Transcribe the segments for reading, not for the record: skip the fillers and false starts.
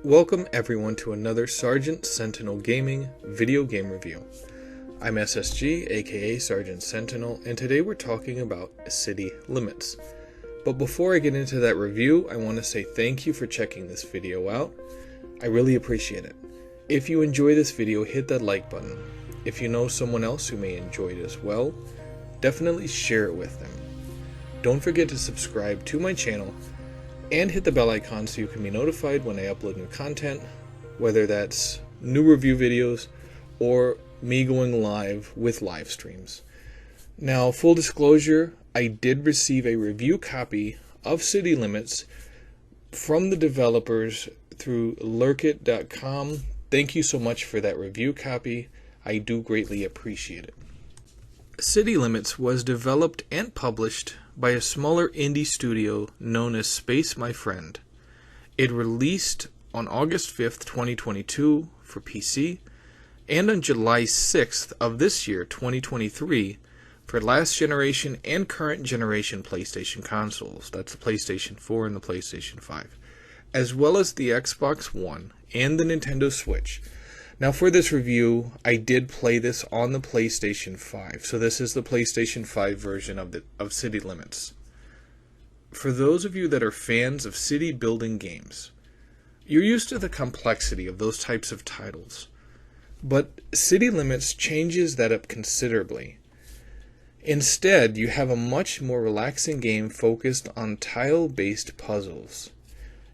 Welcome everyone to another Sergeant Sentinel Gaming video game review. I'm SSG, aka Sergeant Sentinel, and today we're talking about City Limits. But before I get into that review, I want to say thank you for checking this video out. I really appreciate it. If you enjoy this video, hit that like button. If you know someone else who may enjoy it as well, definitely share it with them. Don't forget to subscribe to my channel and hit the bell icon so you can be notified when I upload new content, whether that's new review videos or me going live with live streams. Now, full disclosure, I did receive a review copy of City Limits from the developers through lurkit.com. Thank you so much for that review copy. I do greatly appreciate it. City Limits was developed and published by a smaller indie studio known as SpaceMyFriend. It released on August 5th, 2022 for PC, and on July 6th of this year, 2023, for last generation and current generation PlayStation consoles. That's the PlayStation 4 and the PlayStation 5, as well as the Xbox One and the Nintendo Switch. Now for this review, I did play this on the PlayStation 5, so this is the PlayStation 5 version of City Limits. For those of you that are fans of city building games, you're used to the complexity of those types of titles, but City Limits changes that up considerably. Instead, you have a much more relaxing game focused on tile-based puzzles.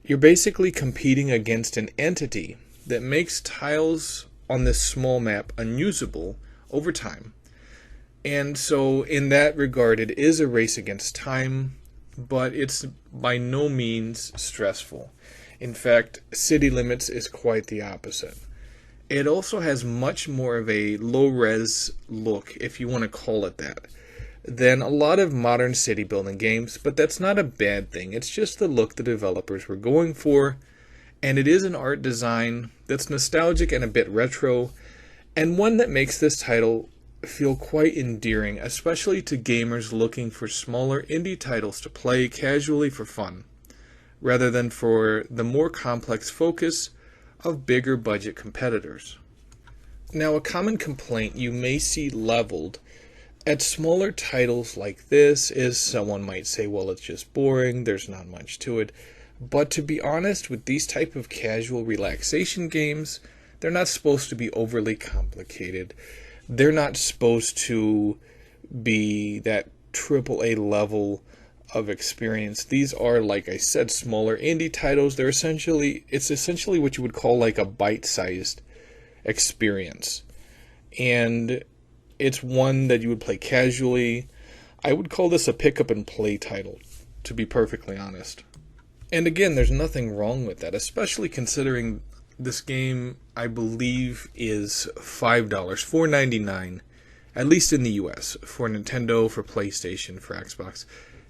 You're basically competing against an entity that makes tiles on this small map unusable over time. And so in that regard, it is a race against time, but it's by no means stressful. In fact, City Limits is quite the opposite. It also has much more of a low-res look, if you want to call it that, than a lot of modern city building games, but that's not a bad thing. It's just the look the developers were going for. And it is an art design that's nostalgic and a bit retro, and one that makes this title feel quite endearing, especially to gamers looking for smaller indie titles to play casually for fun, rather than for the more complex focus of bigger budget competitors. Now, a common complaint you may see leveled at smaller titles like this is someone might say, well, it's just boring, there's not much to it. But to be honest, with these type of casual relaxation games, they're not supposed to be overly complicated. They're not supposed to be that AAA level of experience. These are, like I said, smaller indie titles. It's essentially what you would call like a bite-sized experience. And it's one that you would play casually. I would call this a pick-up-and-play title, to be perfectly honest. And again, there's nothing wrong with that, especially considering this game, I believe, is $5, $4.99, at least in the US, for Nintendo, for PlayStation, for Xbox.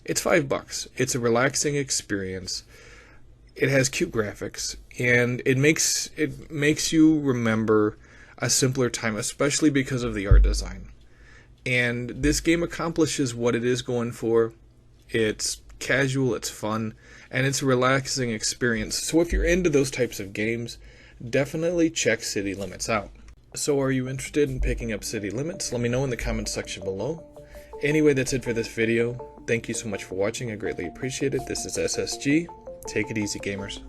It's $5. It's a relaxing experience. It has cute graphics, and it makes you remember a simpler time, especially because of the art design. And this game accomplishes what it is going for. It's casual, it's fun, and it's a relaxing experience. So if you're into those types of games, definitely check City Limits out. So are you interested in picking up City Limits? Let me know in the comments section below. Anyway, that's it for this video. Thank you so much for watching. I greatly appreciate it. This is SSG. Take it easy, gamers.